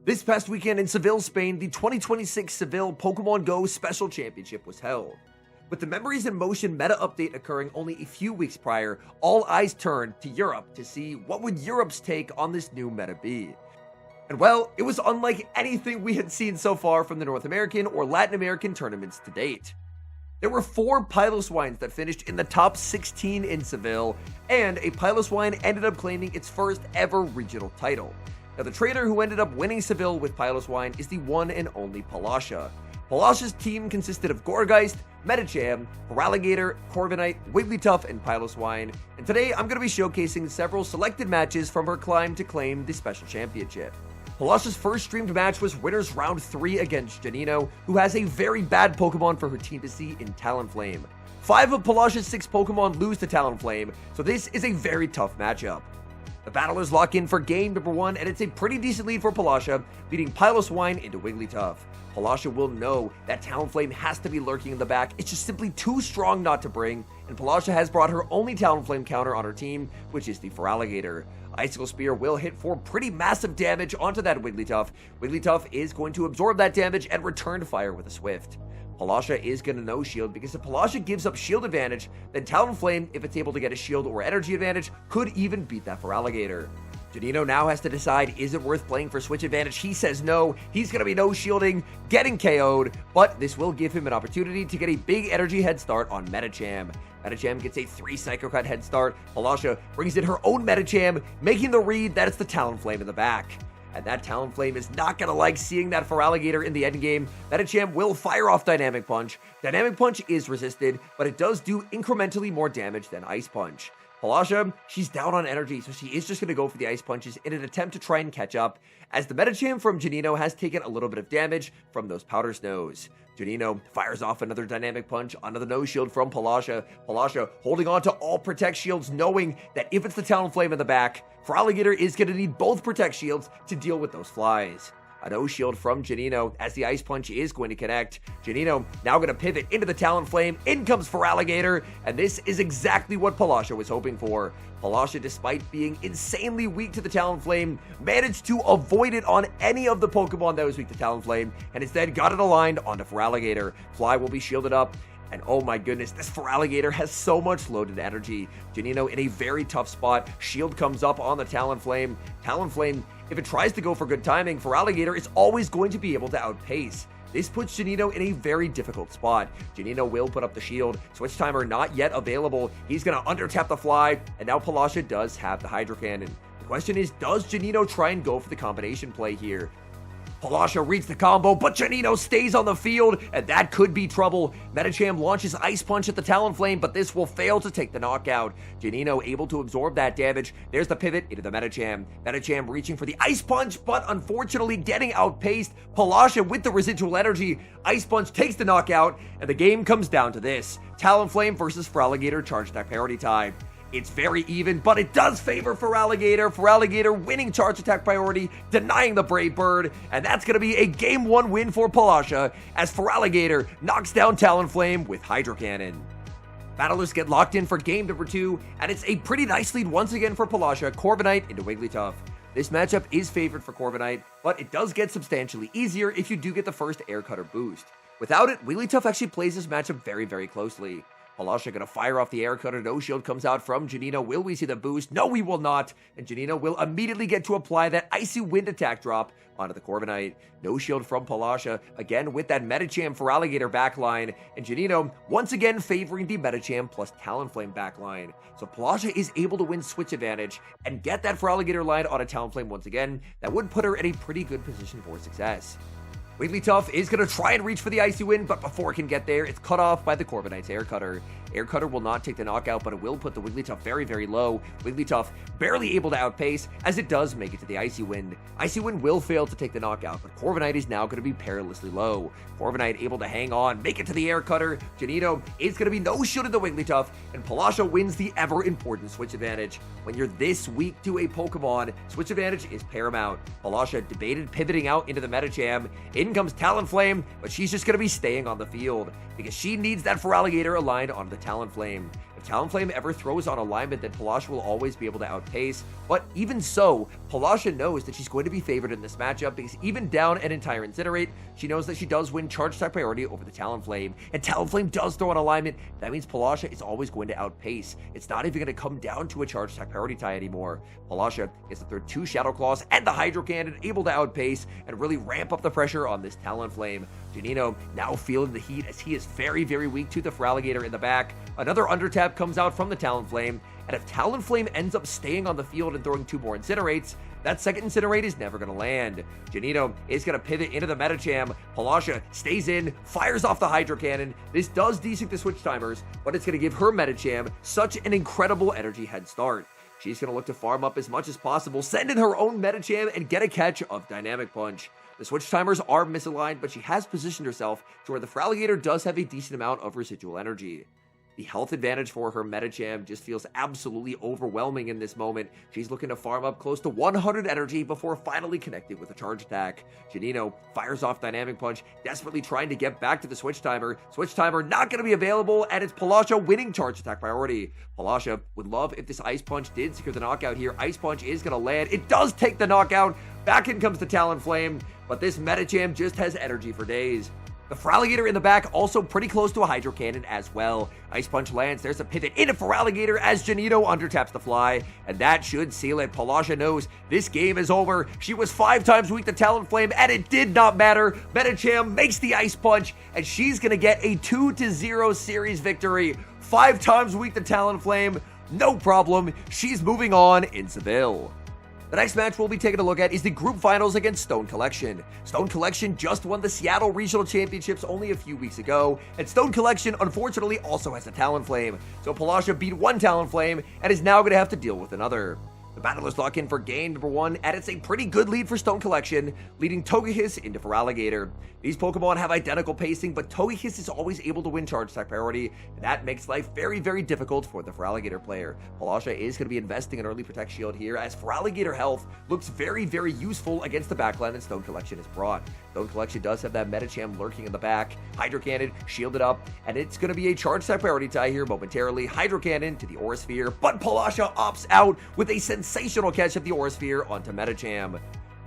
This past weekend in Seville, Spain, the 2026 Seville Pokemon Go Special Championship was held. With the Memories in Motion meta update occurring only a few weeks prior, all eyes turned to Europe to see what would Europe's take on this new meta be. And well, it was unlike anything we had seen so far from the North American or Latin American tournaments to date. There were 4 PILOSWINEs that finished in the top 16 in Seville, and a PILOSWINE ended up claiming its first ever regional title. Now, the trainer who ended up winning Seville with PILOSWINE is the one and only Palasha. Palasha's team consisted of Gourgeist, Medicham, Feraligatr, Corviknight, Wigglytuff, and PILOSWINE, and today I'm going to be showcasing several selected matches from her climb to claim the Special Championship. Palasha's first streamed match was Winners Round 3 against Janino, who has a very bad Pokemon for her team to see in Talonflame. 5 of Palasha's 6 Pokemon lose to Talonflame, so this is a very tough matchup. The battlers lock in for game number 1, and it's a pretty decent lead for Palasha, beating PILOSWINE into Wigglytuff. Palasha will know that Talonflame has to be lurking in the back. It's just simply too strong not to bring, and Palasha has brought her only Talonflame counter on her team, which is the Feraligatr. Icicle Spear will hit for pretty massive damage onto that Wigglytuff. Wigglytuff is going to absorb that damage and return fire with a Swift. Palasha is going to no shield because if Palasha gives up shield advantage, then Talonflame, if it's able to get a shield or energy advantage, could even beat that Feraligatr. Janino now has to decide, is it worth playing for switch advantage? He says no, he's going to be no shielding, getting KO'd, but this will give him an opportunity to get a big energy head start on Medicham. Medicham gets a 3 Psycho Cut head start. Palasha brings in her own Medicham, making the read that it's the Talonflame in the back. And that Talonflame is not going to like seeing that Feraligatr in the endgame. Medicham will fire off Dynamic Punch. Dynamic Punch is resisted, but it does do incrementally more damage than Ice Punch. Palasha, she's down on energy, so she is just going to go for the Ice Punches in an attempt to try and catch up, as the Medicham from Janino has taken a little bit of damage from those Powder Snows. Janino fires off another Dynamic Punch onto the No Shield from Palasha. Palasha holding on to all Protect Shields, knowing that if it's the Talonflame in the back, Feraligatr is going to need both Protect Shields to deal with those flies. A no shield from Janino as the Ice Punch is going to connect. Janino now going to pivot into the Talonflame. In comes Feraligatr, and this is exactly what Palasha was hoping for. Palasha, despite being insanely weak to the Talonflame, managed to avoid it on any of the Pokemon that was weak to Talonflame, and instead got it aligned onto Feraligatr. Fly will be shielded up. And oh my goodness, this Feraligatr has so much loaded energy. Janino in a very tough spot. Shield comes up on the Talonflame. Talonflame, if it tries to go for good timing, Feraligatr is always going to be able to outpace. This puts Janino in a very difficult spot. Janino will put up the shield. Switch timer not yet available. He's going to under-tap the fly, and now Palasha does have the Hydro Cannon. The question is, does Janino try and go for the combination play here? Palasha reads the combo, but Janino stays on the field, and that could be trouble. Medicham launches Ice Punch at the Talonflame, but this will fail to take the knockout. Janino able to absorb that damage. There's the pivot into the Medicham. Medicham reaching for the Ice Punch, but unfortunately getting outpaced. Palasha with the residual energy. Ice Punch takes the knockout, and the game comes down to this. Talonflame versus Feraligatr Charge Attack Priority time. It's very even, but it does favor Feraligatr. Feraligatr winning Charge Attack Priority, denying the Brave Bird, and that's going to be a Game 1 win for Palasha as Feraligatr knocks down Talonflame with Hydro Cannon. Battlers get locked in for game number 2, and it's a pretty nice lead once again for Palasha, Corviknight into Wigglytuff. This matchup is favored for Corviknight, but it does get substantially easier if you do get the first Air Cutter boost. Without it, Wigglytuff actually plays this matchup very, very closely. Palasha gonna fire off the Air Cutter. No shield comes out from Janino. Will we see the boost? No, we will not. And Janino will immediately get to apply that Icy Wind attack drop onto the Corviknight. No shield from Palasha. Again with that Medicham Feraligatr backline. And Janino once again favoring the Medicham plus Talonflame backline. So Palasha is able to win switch advantage and get that Feraligatr line on a Talonflame once again. That would put her in a pretty good position for success. Wigglytuff is going to try and reach for the Icy Wind, but before it can get there, it's cut off by the Corviknight's Air Cutter. Air Cutter will not take the knockout, but it will put the Wigglytuff very, very low. Wigglytuff barely able to outpace, as it does make it to the Icy Wind. Icy Wind will fail to take the knockout, but Corviknight is now going to be perilously low. Corviknight able to hang on, make it to the Air Cutter. Janino is going to be no shielded the Wigglytuff, and Palasha wins the ever-important switch advantage. When you're this weak to a Pokemon, switch advantage is paramount. Palasha debated pivoting out into the Medicham. In comes Talonflame, but she's just going to be staying on the field because she needs that Feraligatr aligned onto the Talonflame. If Talonflame ever throws on alignment, then Palasha will always be able to outpace. But even so, Palasha knows that she's going to be favored in this matchup because even down an entire Incinerate, she knows that she does win charge attack priority over the Talonflame. And Talonflame does throw on alignment. That means Palasha is always going to outpace. It's not even going to come down to a charge attack priority tie anymore. Palasha gets to throw 2 Shadow Claws and the Hydro Cannon, able to outpace and really ramp up the pressure on this Talonflame. Janino now feeling the heat as he is very, very weak to the Feraligatr in the back. Another undertap comes out from the Talonflame, and if Talonflame ends up staying on the field and throwing 2 more Incinerates, that second Incinerate is never going to land. Janino is going to pivot into the Medicham. Palasha stays in, fires off the Hydro Cannon. This does desync the switch timers, but it's going to give her Medicham such an incredible energy head start. She's going to look to farm up as much as possible, send in her own Medicham, and get a catch of Dynamic Punch. The switch timers are misaligned, but she has positioned herself to where the Feraligatr does have a decent amount of residual energy. The health advantage for her Medicham just feels absolutely overwhelming in this moment. She's looking to farm up close to 100 energy before finally connecting with a charge attack. Janino fires off Dynamic Punch, desperately trying to get back to the switch timer. Switch timer not going to be available, and it's Palasha winning charge attack priority. Palasha would love if this Ice Punch did secure the knockout here. Ice Punch is going to land. It does take the knockout. Back in comes the Talonflame, but this Medicham just has energy for days. The Feraligatr in the back also pretty close to a Hydro Cannon as well. Ice Punch lands. There's a pivot into Feraligatr as Janino undertaps the fly, and that should seal it. Palasha knows this game is over. She was 5 times weak to Talonflame, and it did not matter. Medicham makes the Ice Punch, and she's going to get a 2-0 series victory. 5 times weak to Talonflame, no problem. She's moving on in Seville. The next match we'll be taking a look at is the group finals against Stone Collection. Stone Collection just won the Seattle Regional Championships only a few weeks ago, and Stone Collection unfortunately also has a Talonflame. So Palasha beat one Talonflame and is now going to have to deal with another. The battlers lock in for game number 1, and it's a pretty good lead for Stone Collection, leading Togekiss into Feraligatr. These Pokemon have identical pacing, but Togekiss is always able to win charge attack priority, and that makes life very, very difficult for the Feraligatr player. Palasha is going to be investing in early Protect Shield here, as Feraligatr health looks very, very useful against the backline that Stone Collection has brought. Stone Collection does have that Medicham lurking in the back. Hydro Cannon shielded up, and it's going to be a charge attack priority tie here momentarily. Hydro Cannon to the Aura Sphere, but Palasha opts out with a sensational catch of the Aura Sphere onto Medicham.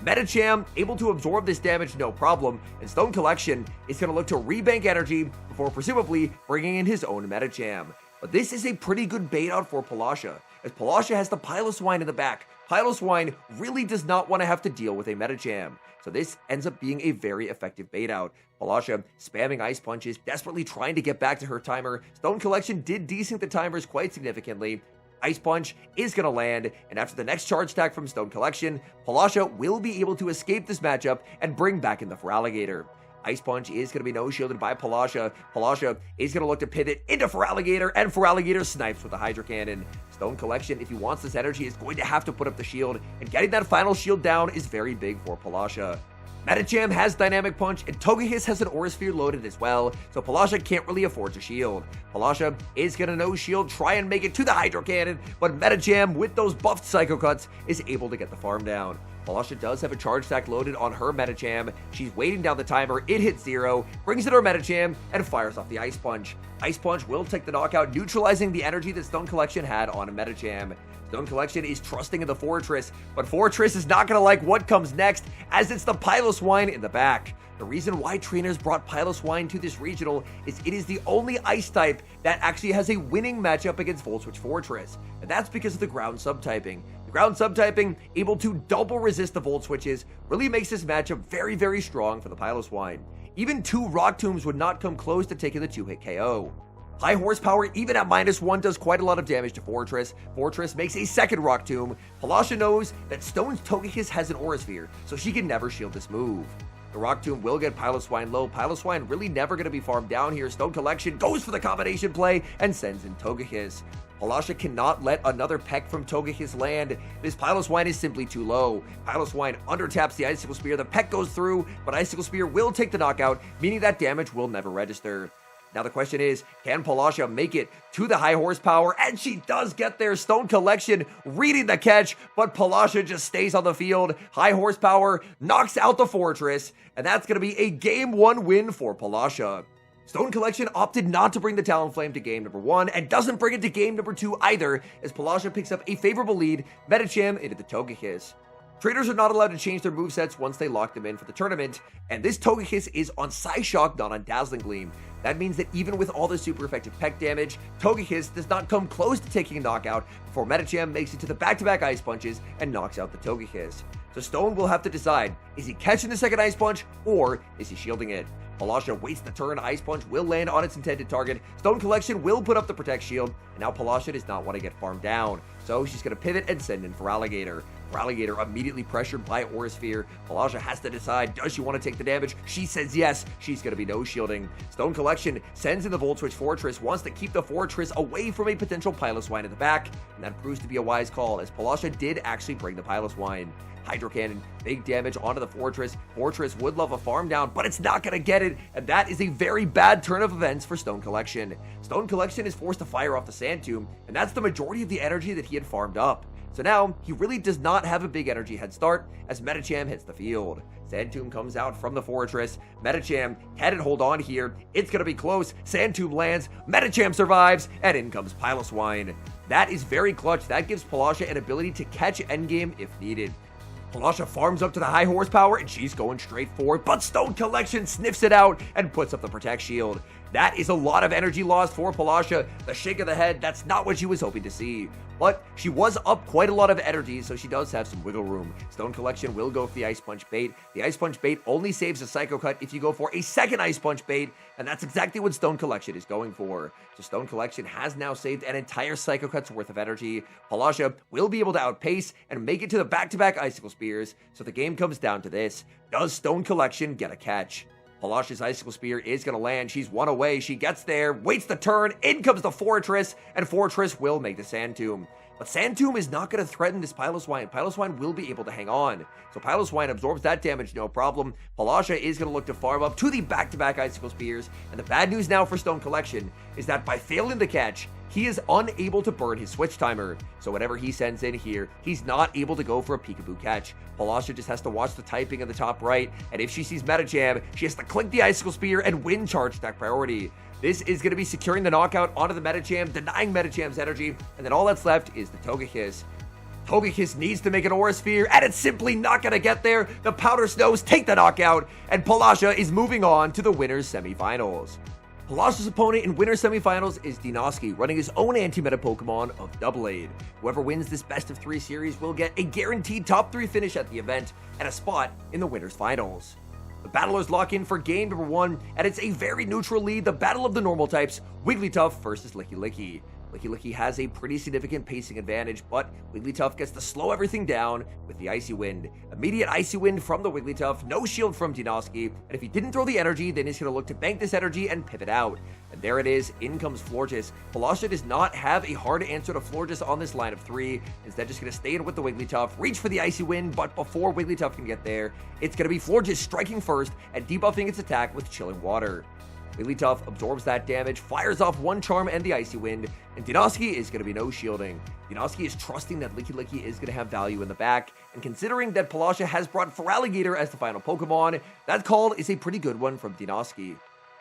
Medicham able to absorb this damage no problem, and Stone Collection is going to look to rebank energy before presumably bringing in his own Medicham. But this is a pretty good bait out for Palasha, as Palasha has the PILOSWINE in the back. PILOSWINE really does not want to have to deal with a Medicham, so this ends up being a very effective bait out. Palasha spamming Ice Punches, desperately trying to get back to her timer. Stone Collection did desync the timers quite significantly. Ice Punch is going to land, and after the next charge attack from Stone Collection, Palasha will be able to escape this matchup and bring back in the Feraligatr. Ice Punch is going to be no-shielded by Palasha. Palasha is going to look to pivot into Feraligatr, and Feraligatr snipes with the Hydro Cannon. Stone Collection, if he wants this energy, is going to have to put up the shield, and getting that final shield down is very big for Palasha. Medicham has Dynamic Punch, and Togekiss has an Aura Sphere loaded as well, so Palasha can't really afford to shield. Palasha is going to no-shield, try and make it to the Hydro Cannon, but Medicham, with those buffed Psycho Cuts, is able to get the farm down. Palasha does have a charge attack loaded on her Medicham. She's waiting down the timer, it hits 0, brings in her Medicham, and fires off the Ice Punch. Ice Punch will take the knockout, neutralizing the energy that Stone Collection had on Medicham. Stone Collection is trusting in the Fortress, but Fortress is not going to like what comes next, as it's the PILOSWINE in the back. The reason why trainers brought PILOSWINE to this regional is it is the only ice type that actually has a winning matchup against Volt Switch Fortress, and that's because of the ground subtyping. The ground subtyping, able to double resist the Volt Switches, really makes this matchup very, very strong for the PILOSWINE. Even 2 Rock Tombs would not come close to taking the 2-hit KO. High horsepower, even at -1, does quite a lot of damage to Fortress. Fortress makes a second Rock Tomb. Palasha knows that Stone's Togekiss has an Aura Sphere, so she can never shield this move. The Rock Tomb will get PILOSWINE low. PILOSWINE really never going to be farmed down here. Stone Collection goes for the combination play and sends in Togekiss. Palasha cannot let another peck from Togekiss land. This PILOSWINE is simply too low. PILOSWINE undertaps the Icicle Spear. The peck goes through, but Icicle Spear will take the knockout, meaning that damage will never register. Now the question is, can Palasha make it to the high horsepower? And she does get there. Stone Collection reading the catch, but Palasha just stays on the field. High horsepower knocks out the Fortress, and that's going to be a game 1 win for Palasha. Stone Collection opted not to bring the Talonflame to game number 1 and doesn't bring it to game number 2 either, as PILOSWINE picks up a favorable lead, Medicham into the Togekiss. Traders are not allowed to change their movesets once they lock them in for the tournament, and this Togekiss is on Psyshock, not on Dazzling Gleam. That means that even with all the super effective peck damage, Togekiss does not come close to taking a knockout before Medicham makes it to the back-to-back Ice Punches and knocks out the Togekiss. So Stone will have to decide, is he catching the second Ice Punch, or is he shielding it? PILOSWINE waits the turn, Ice Punch will land on its intended target, Stone Collection will put up the Protect Shield, and now PILOSWINE does not want to get farmed down. So she's going to pivot and send in Feraligatr. Feraligatr immediately pressured by Aura Sphere. PILOSWINE has to decide, does she want to take the damage? She says yes, she's going to be no shielding. Stone Collection sends in the Volt Switch Fortress, wants to keep the Fortress away from a potential Piloswine in the back, and that proves to be a wise call, as PILOSWINE did actually bring the Piloswine. Hydro Cannon, big damage onto the Fortress. Fortress would love a farm down, but it's not going to get it, and that is a very bad turn of events for Stone Collection. Stone Collection is forced to fire off the Sand Tomb, and that's the majority of the energy that he had farmed up. So now, he really does not have a big energy head start as Medicham hits the field. Sand Tomb comes out from the Fortress. Medicham can't hold on here. It's going to be close. Sand Tomb lands. Medicham survives, and in comes Piloswine. That is very clutch. That gives PILOSWINE an ability to catch endgame if needed. PILOSWINE farms up to the high horsepower, and she's going straight forward, but Stone Collection sniffs it out and puts up the Protect Shield. That is a lot of energy lost for PILOSWINE. The shake of the head, that's not what she was hoping to see. But she was up quite a lot of energy, so she does have some wiggle room. Stone Collection will go for the Ice Punch bait. The Ice Punch bait only saves a Psycho Cut if you go for a second Ice Punch bait, and that's exactly what Stone Collection is going for. So Stone Collection has now saved an entire Psycho Cut's worth of energy. PILOSWINE will be able to outpace and make it to the back-to-back Icicle Spears, so the game comes down to this. Does Stone Collection get a catch? PILOSWINE's Icicle Spear is going to land. She's one away. She gets there, waits the turn. In comes the Fortress, and Fortress will make the Sand Tomb. But Sand Tomb is not going to threaten this Piloswine. Piloswine will be able to hang on. So Piloswine absorbs that damage, no problem. PILOSWINE is going to look to farm up to the back-to-back Icicle Spears. And the bad news now for Stone Collection is that by failing the catch, he is unable to burn his switch timer. So whatever he sends in here, he's not able to go for a peekaboo catch. PILOSWINE just has to watch the typing in the top right, and if she sees Medicham, she has to click the Icicle Spear and win charge attack priority. This is going to be securing the knockout onto the Medicham, denying Medicham's energy, and then all that's left is the Togekiss. Togekiss needs to make an Aura Sphere, and it's simply not going to get there. The Powder Snows take the knockout, and PILOSWINE is moving on to the winner's semifinals. PILOSWINE's opponent in winner's semifinals is Dinoski, running his own anti-meta Pokemon of Doublade. Whoever wins this best of 3 series will get a guaranteed top 3 finish at the event and a spot in the winner's finals. The battlers lock in for game number 1, and it's a very neutral lead, the battle of the normal types, Wigglytuff versus Lickilicky. Lickilicky has a pretty significant pacing advantage, but Wigglytuff gets to slow everything down with the Icy Wind. Immediate Icy Wind from the Wigglytuff, no shield from Dinoski, and if he didn't throw the energy, then he's going to look to bank this energy and pivot out. And there it is, in comes Florges. PILOSWINE does not have a hard answer to Florges on this line of 3, instead just going to stay in with the Wigglytuff, reach for the Icy Wind, but before Wigglytuff can get there, it's going to be Florges striking first and debuffing its attack with Chilling Water. Wigglytuff absorbs that damage, fires off one Charm and the Icy Wind, and Dinoski is going to be no shielding. Dinoski is trusting that Lickilicky is going to have value in the back, and considering that PILOSWINE has brought Feraligatr as the final Pokemon, that call is a pretty good one from Dinoski.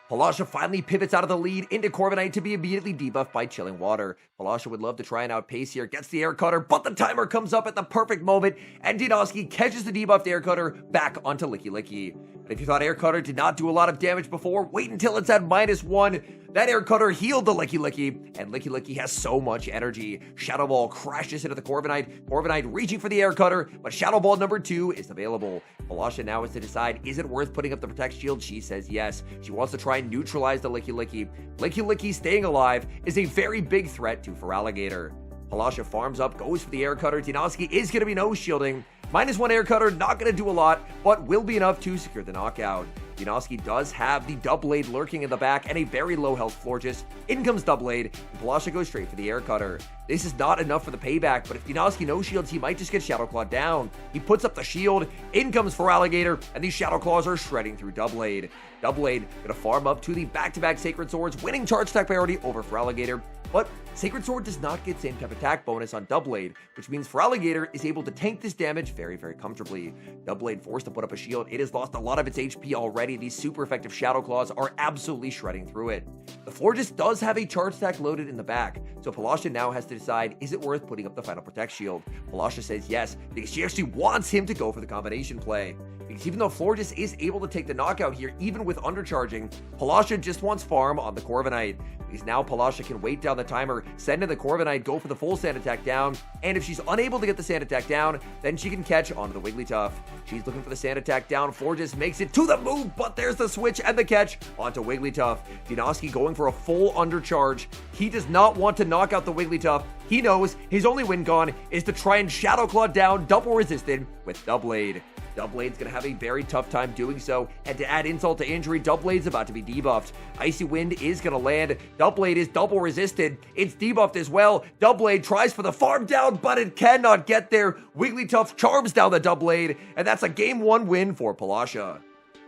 PILOSWINE finally pivots out of the lead into Corviknight to be immediately debuffed by Chilling Water. PILOSWINE would love to try and outpace here, gets the Air Cutter, but the timer comes up at the perfect moment, and Dinoski catches the debuffed Air Cutter back onto Lickilicky. And if you thought Air Cutter did not do a lot of damage before, wait until it's at -1. That Air Cutter healed the Lickilicky, and Lickilicky has so much energy. Shadow Ball crashes into the Corviknight. Corviknight reaching for the Air Cutter, but Shadow Ball number 2 is available. PILOSWINE now has to decide, is it worth putting up the Protect Shield? She says yes. She wants to try and neutralize the Lickilicky. Lickilicky staying alive is a very big threat to Feraligatr. PILOSWINE farms up, goes for the Air Cutter. Dinoski is going to be no shielding. -1 Air Cutter, not going to do a lot, but will be enough to secure the knockout. Dinoski does have the Doublade lurking in the back and a very low health Florges. In comes Doublade, and PILOSWINE goes straight for the Air Cutter. This is not enough for the payback, but if Dinoski no shields, he might just get Shadow Claw down. He puts up the shield, in comes Feraligatr, and these Shadow Claws are shredding through Doublade. Doublade gonna farm up to the back-to-back Sacred Swords, winning charge attack priority over Feraligatr. But Sacred Sword does not get same type attack bonus on Doubleblade, which means Feraligatr is able to tank this damage very, very comfortably. Doubleblade forced to put up a shield. It has lost a lot of its HP already. These super effective Shadow Claws are absolutely shredding through it. The Florges does have a charge stack loaded in the back, so Palasha now has to decide, is it worth putting up the final Protect Shield? Palasha says yes, because she actually wants him to go for the combination play. Because even though Florges is able to take the knockout here, even with undercharging, Palasha just wants farm on the Corviknight. Because now Palasha can wait down the timer, send in the Corviknight, go for the full sand attack down, and if she's unable to get the sand attack down, then she can catch onto the Wigglytuff. She's looking for the sand attack down, Florges makes it to the move, but there's the switch and the catch onto Wigglytuff. Dinoski going for a full undercharge. He does not want to knock out the Wigglytuff. He knows his only win con is to try and Shadow Claw down double resisted with Doubleblade. Doubblade's going to have a very tough time doing so, and to add insult to injury, Doubblade's about to be debuffed. Icy Wind is going to land. Doubleblade is double resisted. It's debuffed as well. Doubleblade tries for the farm down, but it cannot get there. Wigglytuff charms down the Doubleblade, and that's a game 1 win for Palasha.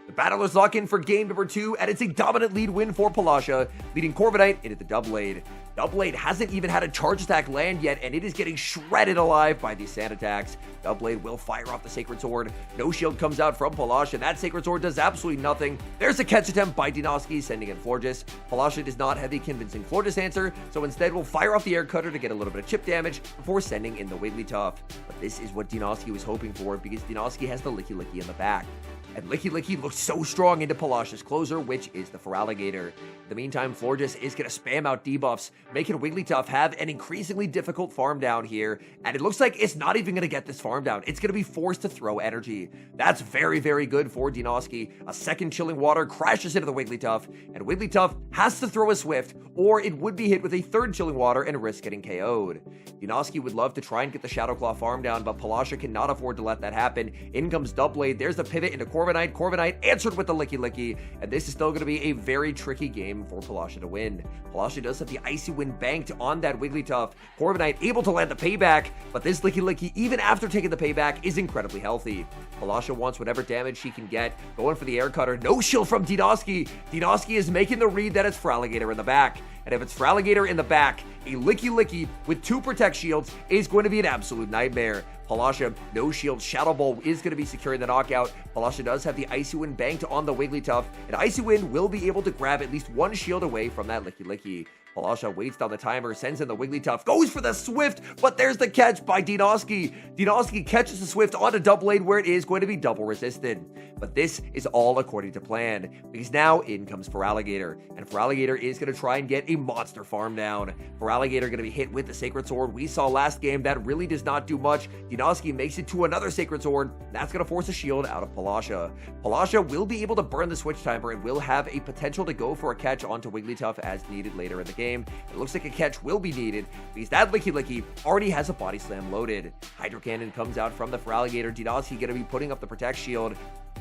The battlers lock in for game number 2, and it's a dominant lead win for Palasha, leading Corviknight into the Doubleblade. Doubleblade hasn't even had a charge attack land yet, and it is getting shredded alive by these sand attacks. Doubleblade will fire off the Sacred Sword. No shield comes out from Palasha. That Sacred Sword does absolutely nothing. There's a catch attempt by Dinoski, sending in Florges. Palasha does not have the convincing Florges answer, so instead will fire off the Air Cutter to get a little bit of chip damage before sending in the Wigglytuff. But this is what Dinoski was hoping for, because Dinoski has the Licky Licky in the back. And Licky Licky looks so strong into Palasha's closer, which is the Feraligatr. In the meantime, Florges is going to spam out debuffs, making Wigglytuff have an increasingly difficult farm down here, and it looks like it's not even going to get this farm down. It's going to be forced to throw energy. That's very, very good for Dinoski. A second Chilling Water crashes into the Wigglytuff, and Wigglytuff has to throw a Swift, or it would be hit with a third Chilling Water and risk getting KO'd. Dinoski would love to try and get the Shadow Claw farm down, but Palasha cannot afford to let that happen. In comes Doubleblade. There's the pivot into Corviknight. Corviknight answered with the Licky Licky, and this is still going to be a very tricky game for Palasha to win. Palasha does have the Icy Wind banked on that Wigglytuff. Corviknight able to land the payback, but this Licky Licky, even after taking the payback, is incredibly healthy. Palasha wants whatever damage she can get, going for the Air Cutter. No shield from Dinoski. Dinoski is making the read that it's Feraligatr in the back. And if it's Feraligatr in the back, a Licky Licky with 2 Protect Shields is going to be an absolute nightmare. Palasha, no shield, Shadow Ball is going to be securing the knockout. Palasha does have the Icy Wind banked on the Wigglytuff, and Icy Wind will be able to grab at least 1 shield away from that Licky Licky. Palasha waits down the timer, sends in the Wigglytuff, goes for the Swift, but there's the catch by Dinoski. Dinoski catches the Swift onto Doubleblade, where it is going to be double resisted. But this is all according to plan, because now in comes Feraligatr, and Feraligatr is going to try and get a monster farm down. Feraligatr going to be hit with the Sacred Sword we saw last game. That really does not do much. Dinoski makes it to another Sacred Sword. That's going to force a shield out of Palasha. Palasha will be able to burn the switch timer and will have a potential to go for a catch onto Wigglytuff as needed later in the game. It looks like a catch will be needed, because that Licky Licky already has a Body Slam loaded. Hydro Cannon comes out from the Feraligatr. Dinoski going to be putting up the Protect Shield.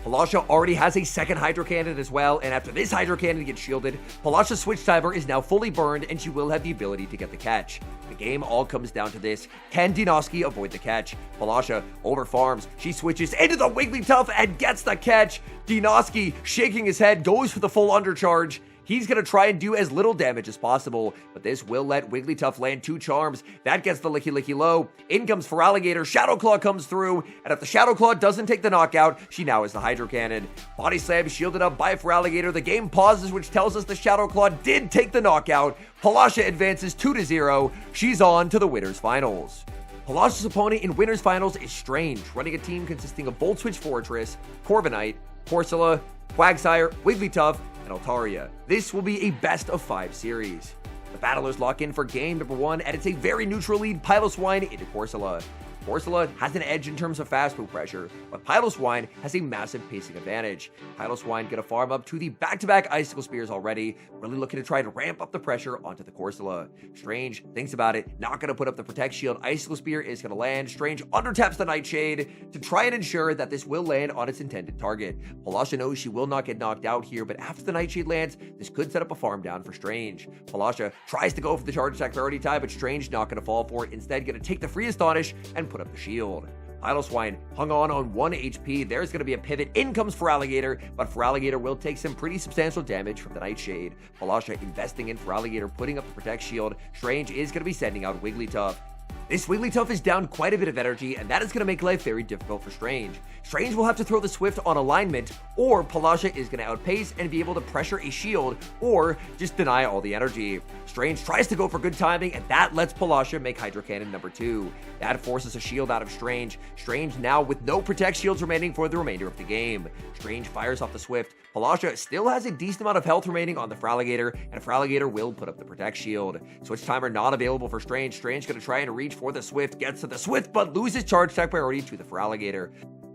Palasha already has a second Hydro Cannon as well, and after this Hydro Cannon gets shielded, Palasha's switch timer is now fully burned, and she will have the ability to get the catch. The game all comes down to this. Can Dinoski avoid the catch? Palasha over farms. She switches into the Wigglytuff and gets the catch. Dinoski, shaking his head, goes for the full undercharge. He's going to try and do as little damage as possible, but this will let Wigglytuff land 2 charms. That gets the Licky Licky low. In comes Feraligatr. Shadow Claw comes through, and if the Shadow Claw doesn't take the knockout, she now has the Hydro Cannon. Body Slam shielded up by Feraligatr. The game pauses, which tells us the Shadow Claw did take the knockout. Palasha advances 2-0. She's on to the winners finals. Palasha's opponent in winners finals is Strange, running a team consisting of Volt Switch Fortress, Corviknight, Corsola, Quagsire, Wigglytuff, and Altaria. This will be a best of 5 series. The battlers lock in for game number 1, and it's a very neutral lead, PILOSWINE into Corsola. Corsola has an edge in terms of fast move pressure, but PILOSWINE has a massive pacing advantage. PILOSWINE going to farm up to the back-to-back Icicle Spears already, really looking to try to ramp up the pressure onto the Corsola. Strange thinks about it, not going to put up the Protect Shield. Icicle Spear is going to land. Strange undertaps the Nightshade to try and ensure that this will land on its intended target. Palasha knows she will not get knocked out here, but after the Nightshade lands, this could set up a farm down for Strange. Palasha tries to go for the charge attack priority tie, but Strange not going to fall for it. Instead, going to take the free Astonish and put up the shield. PILOSWINE hung on 1 HP. There's going to be a pivot. In comes Feraligatr, but Feraligatr will take some pretty substantial damage from the Nightshade. Palasha investing in Feraligatr, putting up the Protect Shield. Strange is going to be sending out Wigglytuff. This Wigglytuff is down quite a bit of energy, and that is going to make life very difficult for Strange. Strange will have to throw the Swift on alignment, or Palasha is going to outpace and be able to pressure a shield, or just deny all the energy. Strange tries to go for good timing, and that lets Palasha make Hydro Cannon number 2. That forces a shield out of Strange. Strange now with no Protect Shields remaining for the remainder of the game. Strange fires off the Swift. Palasha still has a decent amount of health remaining on the Feraligatr, and Feraligatr will put up the Protect Shield. Switch Timer not available for Strange. Strange going to try and reach for the Swift, gets to the Swift, but loses charge attack priority to the Feraligatr.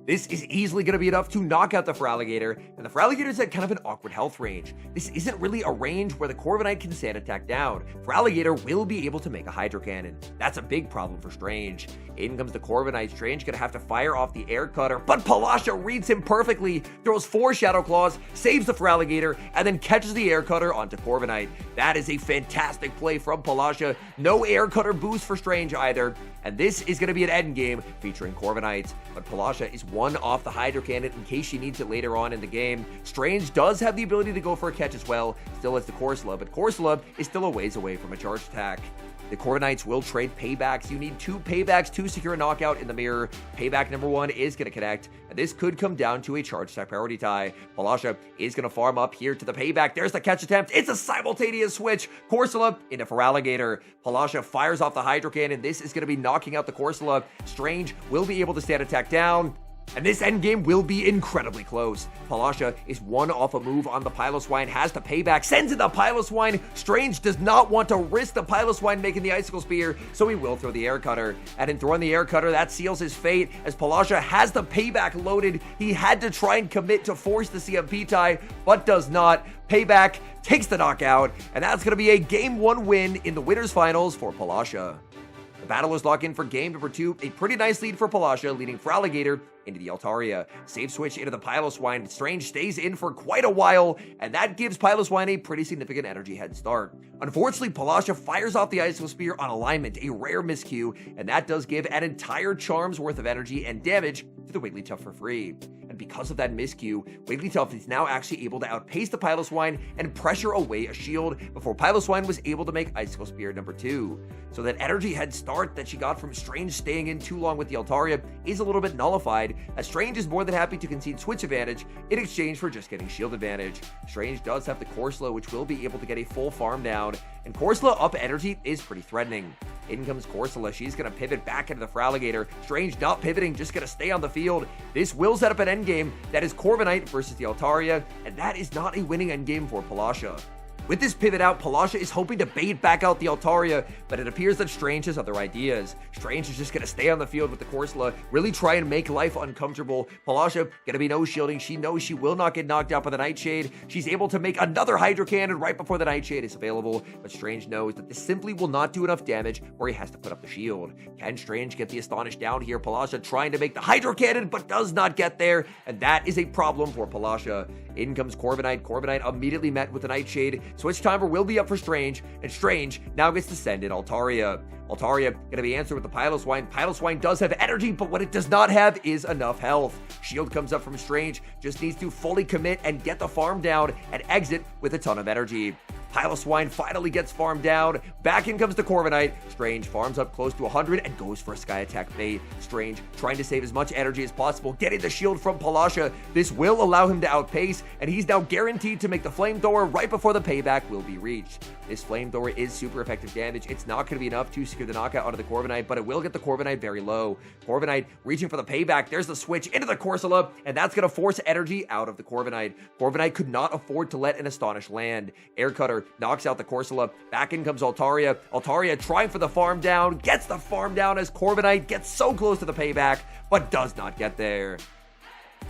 This is easily going to be enough to knock out the Feraligatr, and the Feraligatr is at kind of an awkward health range. This isn't really a range where the Corviknight can sand attack down. Feraligatr will be able to make a Hydro Cannon. That's a big problem for Strange. In comes the Corviknight. Strange going to have to fire off the Air Cutter, but Palasha reads him perfectly, throws 4 Shadow Claws, saves the Feraligatr, and then catches the Air Cutter onto Corviknight. That is a fantastic play from Palasha. No Air Cutter boost for Strange either, and this is going to be an endgame featuring Corviknight, but Palasha is one off the Hydro Cannon in case she needs it later on in the game. Strange does have the ability to go for a catch as well, still has the Corsola, but Corsola is still a ways away from a charge attack. The Corviknights will trade paybacks. You need 2 paybacks to secure a knockout in the mirror. Payback number 1 is going to connect, and this could come down to a charge attack priority tie. Palasha is going to farm up here to the payback. There's the catch attempt. It's a simultaneous switch. Corsola into Feraligatr. Palasha fires off the Hydro Cannon. This is going to be knocking out the Corsola. Strange will be able to stand attack down, and this endgame will be incredibly close. Palasha is 1 off a move on the PILOSWINE, has the payback, sends in the PILOSWINE. Strange does not want to risk the PILOSWINE making the Icicle Spear, so he will throw the Air Cutter. And in throwing the Air Cutter, that seals his fate, as Palasha has the payback loaded. He had to try and commit to force the CMP tie, but does not. Payback takes the knockout, and that's going to be a Game 1 win in the Winners Finals for Palasha. The battle is locked in for game number 2. A pretty nice lead for Palasha, leading Feraligatr into the Altaria. Save switch into the PILOSWINE. Strange stays in for quite a while, and that gives PILOSWINE a pretty significant energy head start. Unfortunately, Palasha fires off the Icicle Spear on alignment, a rare miscue, and that does give an entire charm's worth of energy and damage to the Wigglytuff for free. And because of that miscue, Wigglytuff is now actually able to outpace the PILOSWINE and pressure away a shield before PILOSWINE was able to make Icicle Spear number 2. So that energy head start that she got from Strange staying in too long with the Altaria is a little bit nullified, as Strange is more than happy to concede switch advantage in exchange for just getting shield advantage. Strange does have the Corsola, which will be able to get a full farm down, and Corsola up energy is pretty threatening. In comes Corsola. She's going to pivot back into the Feraligatr. Strange not pivoting, just going to stay on the field. This will set up an endgame that is Corviknight versus the Altaria, and that is not a winning endgame for Palasha. With this pivot out, Palasha is hoping to bait back out the Altaria, but it appears that Strange has other ideas. Strange is just going to stay on the field with the Corsola, really try and make life uncomfortable. Palasha going to be no shielding. She knows she will not get knocked out by the Nightshade. She's able to make another Hydro Cannon right before the Nightshade is available, but Strange knows that this simply will not do enough damage where he has to put up the shield. Can Strange get the Astonish down here? Palasha trying to make the Hydro Cannon, but does not get there, and that is a problem for Palasha. In comes Corviknight. Corviknight immediately met with the Nightshade. Switch timer will be up for Strange, and Strange now gets to send in Altaria. Altaria going to be answered with the PILOSWINE. PILOSWINE does have energy, but what it does not have is enough health. Shield comes up from Strange, just needs to fully commit and get the farm down and exit with a ton of energy. PILOSWINE finally gets farmed down. Back in comes the Corviknight. Strange farms up close to 100 and goes for a Sky Attack bait. Strange trying to save as much energy as possible, getting the shield from Palasha. This will allow him to outpace, and he's now guaranteed to make the Flamethrower right before the payback will be reached. This Flamethrower is super effective damage. It's not going to be enough to secure the knockout onto the Corviknight, but it will get the Corviknight very low. Corviknight reaching for the payback. There's the switch into the Corsola, and that's going to force energy out of the Corviknight. Corviknight could not afford to let an Astonish land. Air Cutter knocks out the Corsola. Back in comes Altaria. Altaria trying for the farm down. Gets the farm down as Corviknight gets so close to the payback, but does not get there.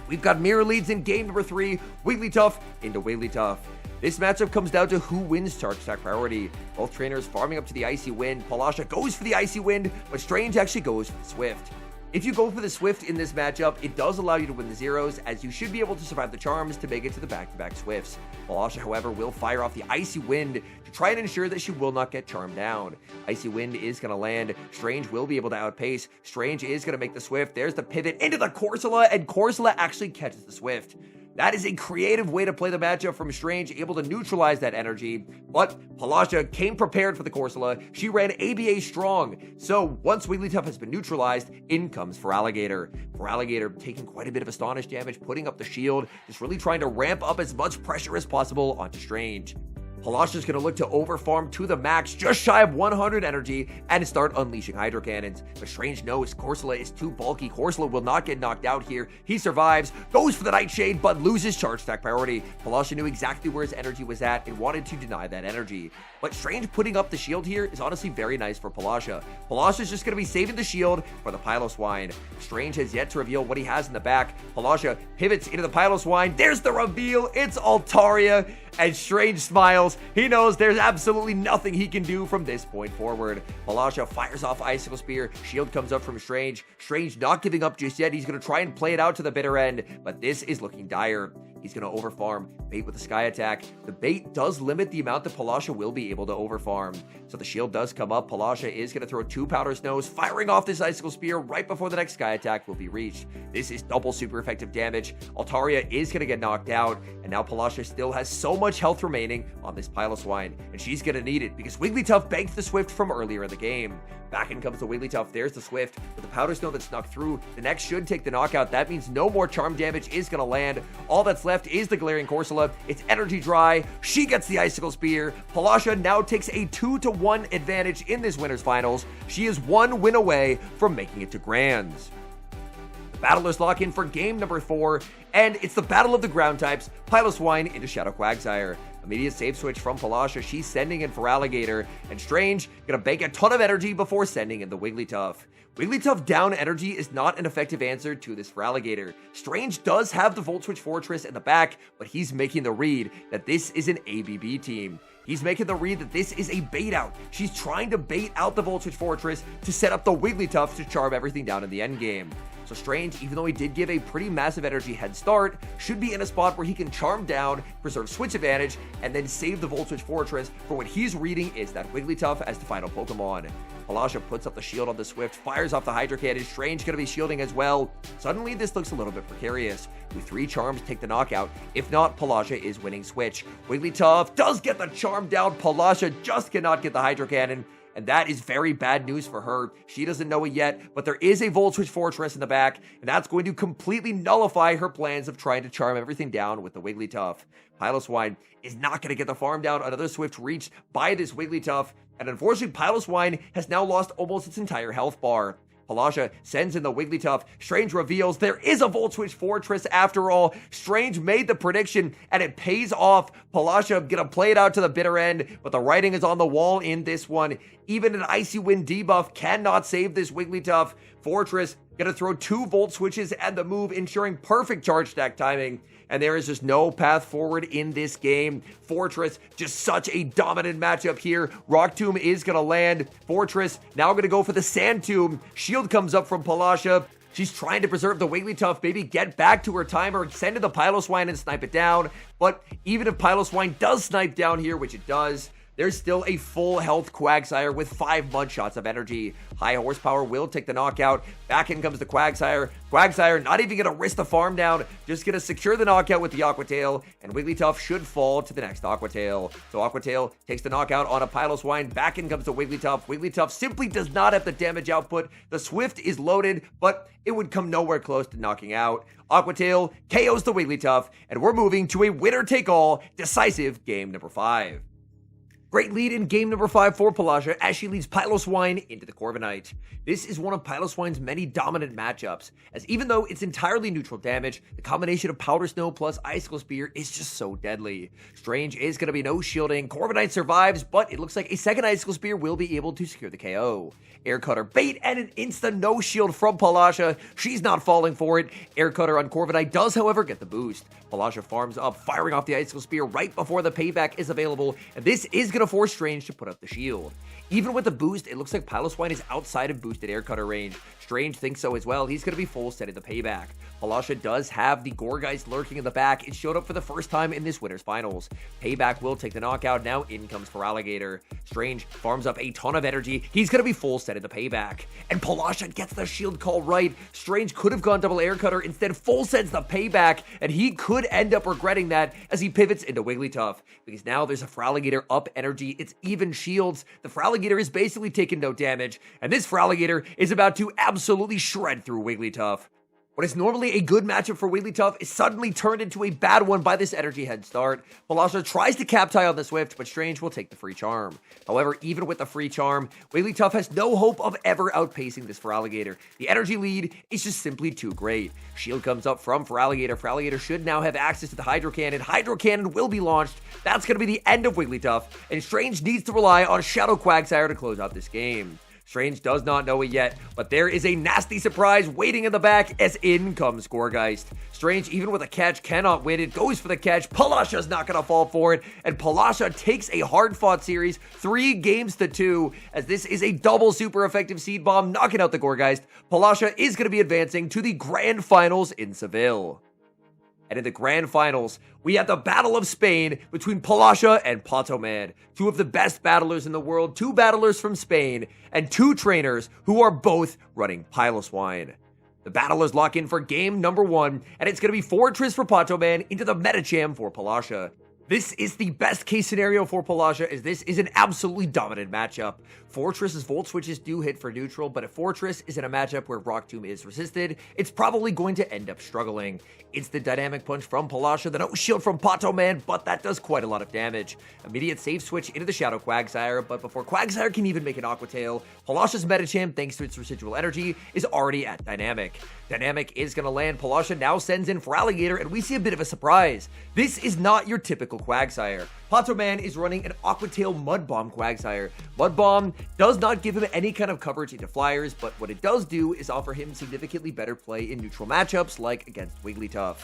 We've got mirror leads in game number 3. Wigglytuff into Wigglytuff. This matchup comes down to who wins charge attack priority. Both trainers farming up to the Icy Wind. Palasha goes for the Icy Wind, but Strange actually goes for the Swift. If you go for the Swift in this matchup, it does allow you to win the zeros, as you should be able to survive the charms to make it to the back-to-back Swifts. PILOSWINE, however, will fire off the Icy Wind to try and ensure that she will not get charmed down. Icy Wind is going to land. Strange will be able to outpace. Strange is going to make the Swift. There's the pivot into the Corsola, and Corsola actually catches the Swift. That is a creative way to play the matchup from Strange, able to neutralize that energy. But PILOSWINE came prepared for the Corsola. She ran ABA strong. So once Wigglytuff has been neutralized, in comes Feraligatr. Feraligatr taking quite a bit of Astonish damage, putting up the shield, just really trying to ramp up as much pressure as possible onto Strange. PILOSWINE's going to look to overfarm to the max, just shy of 100 energy, and start unleashing Hydro Cannons. But Strange knows Corsola is too bulky. Corsola will not get knocked out here. He survives, goes for the Nightshade, but loses charge stack priority. PILOSWINE knew exactly where his energy was at and wanted to deny that energy. But Strange putting up the shield here is honestly very nice for PILOSWINE. PILOSWINE's just going to be saving the shield for the PILOSWINE. Strange has yet to reveal what he has in the back. PILOSWINE pivots into the PILOSWINE. There's the reveal. It's Altaria. And Strange smiles. He knows there's absolutely nothing he can do from this point forward. PILOSWINE fires off Icicle Spear. Shield comes up from Strange. Strange not giving up just yet. He's going to try and play it out to the bitter end, but this is looking dire. He's going to overfarm, bait with the Sky Attack. The bait does limit the amount that PILOSWINE will be able to overfarm. So the shield does come up. PILOSWINE is going to throw 2 Powder Snows, firing off this Icicle Spear right before the next Sky Attack will be reached. This is double super effective damage. Altaria is going to get knocked out, and now PILOSWINE still has so much health remaining on this PILOSWINE, and she's going to need it because Wigglytuff banked the Swift from earlier in the game. Back in comes the Wigglytuff. There's the Swift with the Powder Snow that snuck through. The next should take the knockout. That means no more charm damage is going to land. All that's left is the Galarian Corsola. It's energy dry. She gets the Icicle Spear. PILOSWINE now takes a 2-1 advantage in this winner's finals. She is 1 win away from making it to Grands. The battlers lock in for game number 4, and it's the battle of the ground types. PILOSWINE into Shadow Quagsire. Immediate save switch from PILOSWINE. She's sending in Feraligatr, and Strange gonna bank a ton of energy before sending in the Wigglytuff. Wigglytuff down energy is not an effective answer to this Feraligatr. Strange does have the Volt Switch Fortress in the back, but he's making the read that this is an ABB team. He's making the read that this is a bait out. She's trying to bait out the Volt Switch Fortress to set up the Wigglytuff to charm everything down in the end game. So Strange, even though he did give a pretty massive energy head start, should be in a spot where he can charm down, preserve switch advantage, and then save the Volt Switch Fortress for what he's reading is that Wigglytuff as the final Pokemon. PILOSWINE puts up the shield on the Swift, fires off the Hydro Cannon. Strange going to be shielding as well. Suddenly, this looks a little bit precarious. With 3 charms, take the knockout. If not, PILOSWINE is winning switch. Wigglytuff does get the charm down. PILOSWINE just cannot get the Hydro Cannon. And that is very bad news for her. She doesn't know it yet, but there is a Volt Switch Fortress in the back, and that's going to completely nullify her plans of trying to charm everything down with the Wigglytuff. PILOSWINE is not going to get the farm down. Another Swift reached by this Wigglytuff, and unfortunately, PILOSWINE has now lost almost its entire health bar. PILOSWINE sends in the Wigglytuff. Strange reveals there is a Volt Switch Fortress after all. Strange made the prediction, and it pays off. PILOSWINE gonna play it out to the bitter end, but the writing is on the wall in this one. Even an Icy Wind debuff cannot save this Wigglytuff. Fortress gonna throw 2 Volt Switches and the move, ensuring perfect charge stack timing. And there is just no path forward in this game. Fortress, just such a dominant matchup here. Rock Tomb is going to land. Fortress now going to go for the Sand Tomb. Shield comes up from PILOSWINE. She's trying to preserve the Wigglytuff, maybe get back to her timer, send in the PILOSWINE and snipe it down. But even if PILOSWINE does snipe down here, which it does, there's still a full health Quagsire with 5 mud shots of energy. High horsepower will take the knockout. Back in comes the Quagsire. Quagsire not even going to risk the farm down, just going to secure the knockout with the Aqua Tail, and Wigglytuff should fall to the next Aqua Tail. So Aqua Tail takes the knockout on a PILOSWINE. Back in comes the Wigglytuff. Wigglytuff simply does not have the damage output. The Swift is loaded, but it would come nowhere close to knocking out. Aqua Tail KOs the Wigglytuff, and we're moving to a winner-take-all decisive game number 5. Great lead in game number 5 for PILOSWINE as she leads PILOSWINE into the Corviknight. This is one of PILOSWINE's many dominant matchups, as even though it's entirely neutral damage, the combination of Powder Snow plus Icicle Spear is just so deadly. Strange is going to be no shielding. Corviknight survives, but it looks like a second Icicle Spear will be able to secure the KO. Air Cutter bait and an instant no shield from PILOSWINE. She's not falling for it. Air Cutter on Corviknight does, however, get the boost. PILOSWINE farms up, firing off the Icicle Spear right before the payback is available, and this is going to force Strange to put up the shield. Even with the boost, it looks like PILOSWINE is outside of boosted air cutter range. Strange thinks so as well. He's going to be full setting the payback. Palasha does have the Gourgeist lurking in the back. It showed up for the first time in this winner's finals. Payback will take the knockout. Now in comes Feraligatr. Strange farms up a ton of energy. He's going to be full setting the payback. And Palasha gets the shield call right. Strange could have gone double air cutter. Instead, full sets the payback. And he could end up regretting that as he pivots into Wigglytuff. Because now there's a Feraligatr up energy. It's even shields. The Feraligatr is basically taking no damage. And this Feraligatr is about to absolutely shred through Wigglytuff. What is normally a good matchup for Wigglytuff is suddenly turned into a bad one by this energy head start. Palasha tries to cap tie on the Swift, but Strange will take the free charm. However, even with the free charm, Wigglytuff has no hope of ever outpacing this Feraligatr. The energy lead is just simply too great. Shield comes up from Feraligatr. Feraligatr should now have access to the Hydro Cannon. Hydro Cannon will be launched. That's going to be the end of Wigglytuff, and Strange needs to rely on Shadow Quagsire to close out this game. Strange does not know it yet, but there is a nasty surprise waiting in the back as in comes Gourgeist. Strange, even with a catch, cannot win. It goes for the catch. Palasha's not going to fall for it, and Palasha takes a hard-fought series 3-2, as this is a double super effective Seed Bomb, knocking out the Gourgeist. Palasha is going to be advancing to the Grand Finals in Seville. And in the Grand Finals, we have the Battle of Spain between Palasha and Patoman, two of the best battlers in the world, two battlers from Spain, and two trainers who are both running PILOSWINE. The battlers lock in for game number 1, and it's going to be Fortress for Patoman into the Medicham for Palasha. This is the best case scenario for Palasha, as this is an absolutely dominant matchup. Fortress's Volt Switches do hit for neutral, but if Fortress is in a matchup where Rock Tomb is resisted, it's probably going to end up struggling. It's the Dynamic Punch from Palasha, the no shield from Patoman, but that does quite a lot of damage. Immediate safe switch into the Shadow Quagsire, but before Quagsire can even make an Aqua Tail, Palasha's Medicham, thanks to its residual energy, is already at Dynamic. Dynamic is going to land. Palasha now sends in Feraligatr, and we see a bit of a surprise. This is not your typical Quagsire. Patoman is running an Aqua Tail Mud Bomb Quagsire. Mud Bomb does not give him any kind of coverage into flyers, but what it does do is offer him significantly better play in neutral matchups like against Wigglytuff.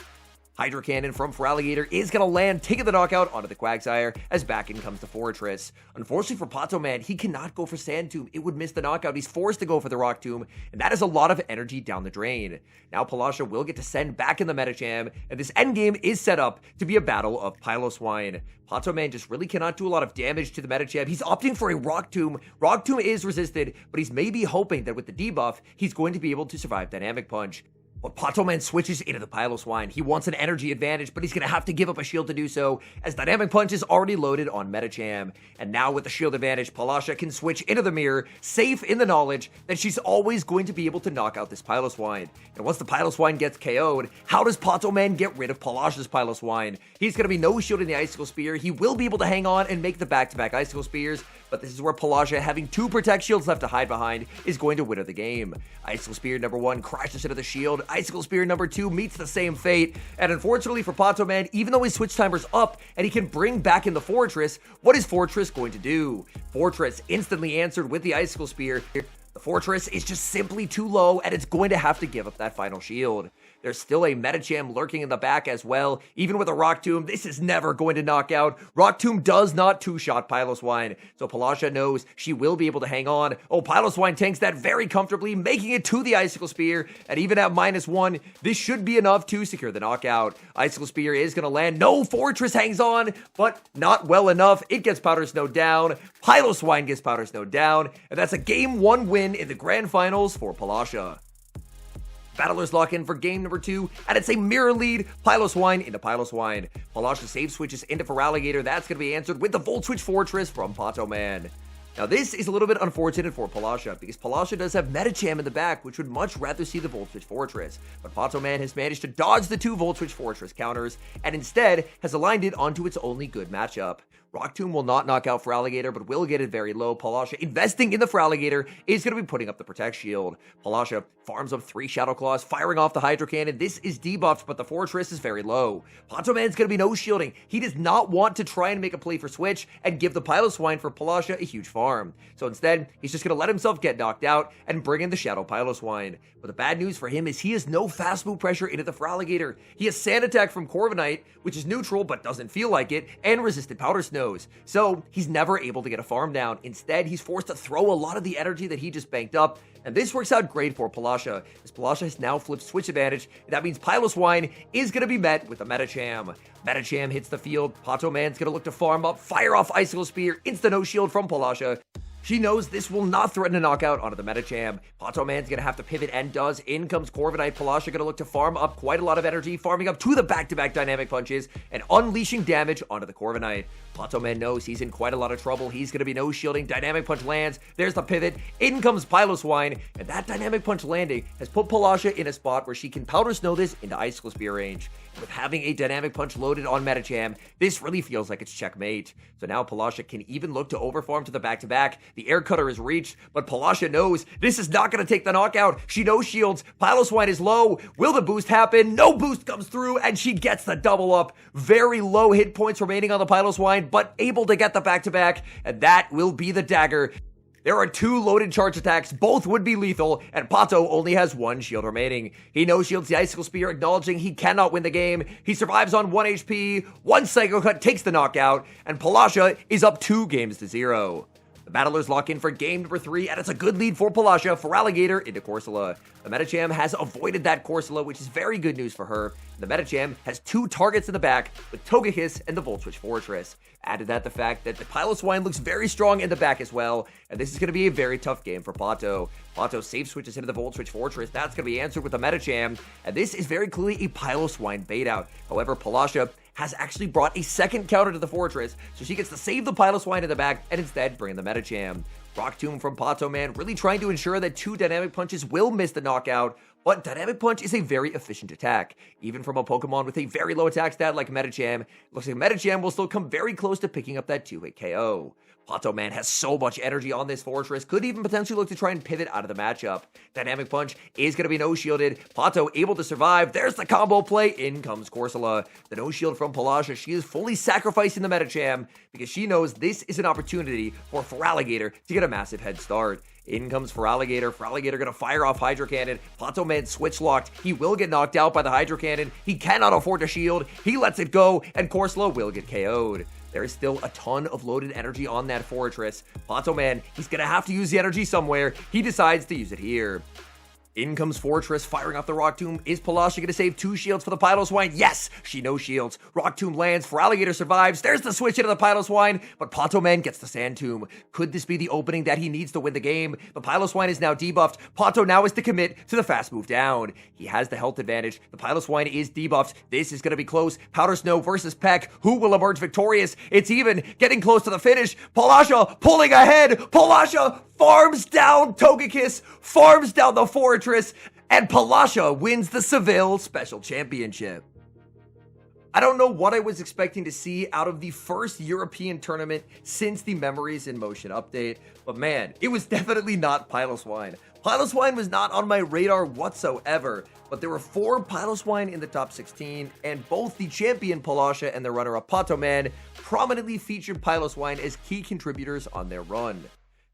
Hydro Cannon from Feraligatr is going to land, taking the knockout onto the Quagsire as back in comes the Fortress. Unfortunately for Patoman, he cannot go for Sand Tomb. It would miss the knockout. He's forced to go for the Rock Tomb, and that is a lot of energy down the drain. Now Palasha will get to send back in the Medicham, and this endgame is set up to be a battle of PILOSWINE. Patoman just really cannot do a lot of damage to the Medicham. He's opting for a Rock Tomb. Rock Tomb is resisted, but he's maybe hoping that with the debuff, he's going to be able to survive Dynamic Punch. But Patoman switches into the PILOSWINE. He wants an energy advantage, but he's going to have to give up a shield to do so, as Dynamic Punch is already loaded on Medicham. And now with the shield advantage, Palasha can switch into the mirror, safe in the knowledge that she's always going to be able to knock out this PILOSWINE. And once the PILOSWINE gets KO'd, how does Patoman get rid of Palasha's PILOSWINE? He's going to be no shield in the Icicle Spear. He will be able to hang on and make the back-to-back Icicle Spears, but this is where Palasha, having 2 Protect Shields left to hide behind, is going to win the game. Icicle Spear number 1 crashes into the shield. Icicle Spear number 2 meets the same fate. And unfortunately for Patoman, even though his switch timer's up and he can bring back in the Fortress, what is Fortress going to do? Fortress instantly answered with the Icicle Spear. The Fortress is just simply too low, and it's going to have to give up that final shield. There's still a Medicham lurking in the back as well. Even with a Rock Tomb, this is never going to knock out. Rock Tomb does not two-shot PILOSWINE, so Palasha knows she will be able to hang on. Oh, PILOSWINE tanks that very comfortably, making it to the Icicle Spear, and even at -1, this should be enough to secure the knockout. Icicle Spear is going to land. No, Fortress hangs on, but not well enough. It gets Powder Snow down. PILOSWINE gets Powder Snow down, and that's a Game 1 win in the Grand Finals for Palasha. Battlers lock in for game number 2, and it's a mirror lead, PILOSWINE into PILOSWINE. Palasha save switches into Feraligatr. That's going to be answered with the Volt Switch Fortress from Patoman. Now this is a little bit unfortunate for Palasha, because Palasha does have Medicham in the back, which would much rather see the Volt Switch Fortress. But Patoman has managed to dodge the 2 Volt Switch Fortress counters, and instead has aligned it onto its only good matchup. Rock Tomb will not knock out Feraligatr, but will get it very low. Palasha, investing in the Feraligatr, is going to be putting up the Protect Shield. Palasha farms up 3 Shadow Claws, firing off the Hydro Cannon. This is debuffed, but the Fortress is very low. Patoman's going to be no shielding. He does not want to try and make a play for Switch and give the PILOSWINE for Palasha a huge farm. So instead, he's just going to let himself get knocked out and bring in the Shadow PILOSWINE. But the bad news for him is he has no fast move pressure into the Feraligatr. He has Sand Attack from Corviknight, which is neutral but doesn't feel like it, and resisted Powder Snow. knows. So he's never able to get a farm down. Instead, he's forced to throw a lot of the energy that he just banked up, and this works out great for Pilasha, as Pilasha has now flipped switch advantage, and that means PILOSWINE is going to be met with a Medicham. Medicham hits the field, Pato Man's going to look to farm up, fire off Icicle Spear, insta no shield from Pilasha. She knows this will not threaten a knockout onto the Medicham. Pato Man's going to have to pivot and does. In comes Corviknight. Pilasha going to look to farm up quite a lot of energy, farming up to the back-to-back dynamic punches and unleashing damage onto the Corviknight. Pato Man knows he's in quite a lot of trouble. He's going to be no shielding. Dynamic punch lands. There's the pivot. In comes PILOSWINE, and that dynamic punch landing has put Pilasha in a spot where she can powder snow this into Icicle Spear range. And with having a dynamic punch loaded on Medicham, this really feels like it's checkmate. So now Pilasha can even look to overfarm to the back-to-back. The air cutter is reached, but Pilasha knows this is not going to take the knockout. She no shields. PILOSWINE is low. Will the boost happen? No boost comes through, and she gets the double up. Very low hit points remaining on the PILOSWINE, but able to get the back-to-back, and that will be the dagger. There are 2 loaded charge attacks, both would be lethal, and Pato only has 1 shield remaining. He no-shields the Icicle Spear, acknowledging he cannot win the game. He survives on 1 HP, 1 Psycho Cut takes the knockout, and Pilasha is up 2 games to 0. The battlers lock in for game number 3, and it's a good lead for Pilasha for Alligator into Corsola. The Medicham has avoided that Corsola, which is very good news for her. The Medicham has 2 targets in the back with Togekiss and the Volt Switch Fortress. Add to that the fact that the PILOSWINE looks very strong in the back as well, and this is going to be a very tough game for Pato. Pato safe switches into the Volt Switch Fortress. That's going to be answered with the Medicham, and this is very clearly a PILOSWINE bait out. However, Pilasha has actually brought a second counter to the Fortress, so she gets to save the PILOSWINE in the back and instead bring the Medicham. Rock Tomb from Pato Man, really trying to ensure that 2 dynamic punches will miss the knockout, but dynamic punch is a very efficient attack. Even from a Pokemon with a very low attack stat like Medicham, it looks like Medicham will still come very close to picking up that 2-hit KO. Pato Man has so much energy on this Fortress, could even potentially look to try and pivot out of the matchup. Dynamic Punch is going to be no-shielded. Pato able to survive. There's the combo play. In comes Corsola. The no-shield from Pilasha. She is fully sacrificing the Medicham because she knows this is an opportunity for Feraligatr to get a massive head start. In comes Feraligatr. Feraligatr gonna fire off Hydro Cannon. Pato Man switch locked. He will get knocked out by the Hydro Cannon. He cannot afford to shield. He lets it go, and Corsola will get KO'd. There is still a ton of loaded energy on that Fortress. Pato Man, he's gonna have to use the energy somewhere. He decides to use it here. In comes Fortress, firing off the Rock Tomb. Is Pilasha going to save 2 shields for the PILOSWINE? Yes! She no shields. Rock Tomb lands, Feraligatr survives. There's the switch into the PILOSWINE, but Pato Man gets the Sand Tomb. Could this be the opening that he needs to win the game? The PILOSWINE is now debuffed. Pato now is to commit to the fast move down. He has the health advantage. The PILOSWINE is debuffed. This is going to be close. Powder Snow versus Peck. Who will emerge victorious? It's even getting close to the finish. Pilasha pulling ahead. Pilasha farms down Togekiss, farms down the Fortress, and Pilasha wins the Seville Special Championship. I don't know what I was expecting to see out of the first European tournament since the Memories in Motion update, but man, it was definitely not PILOSWINE. PILOSWINE was not on my radar whatsoever, but there were 4 PILOSWINE in the top 16, and both the champion Pilasha and the runner-up Pato Man prominently featured PILOSWINE as key contributors on their run.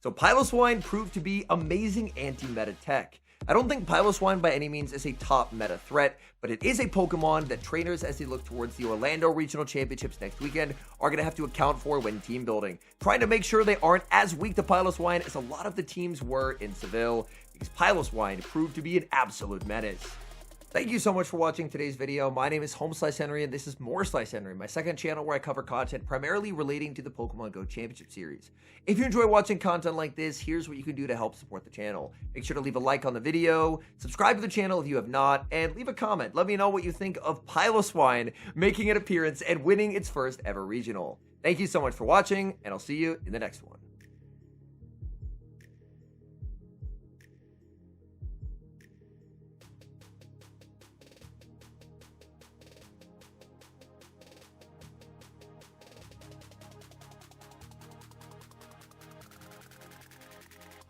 So PILOSWINE proved to be amazing anti-meta tech. I don't think PILOSWINE by any means is a top meta threat, but it is a Pokemon that trainers, as they look towards the Orlando Regional Championships next weekend, are going to have to account for when team building, trying to make sure they aren't as weak to PILOSWINE as a lot of the teams were in Seville, because PILOSWINE proved to be an absolute menace. Thank you so much for watching today's video. My name is Home/Henry, and this is More/Henry, my second channel where I cover content primarily relating to the Pokemon Go Championship Series. If you enjoy watching content like this, here's what you can do to help support the channel. Make sure to leave a like on the video, subscribe to the channel if you have not, and leave a comment. Let me know what you think of PILOSWINE making an appearance and winning its first ever regional. Thank you so much for watching, and I'll see you in the next one.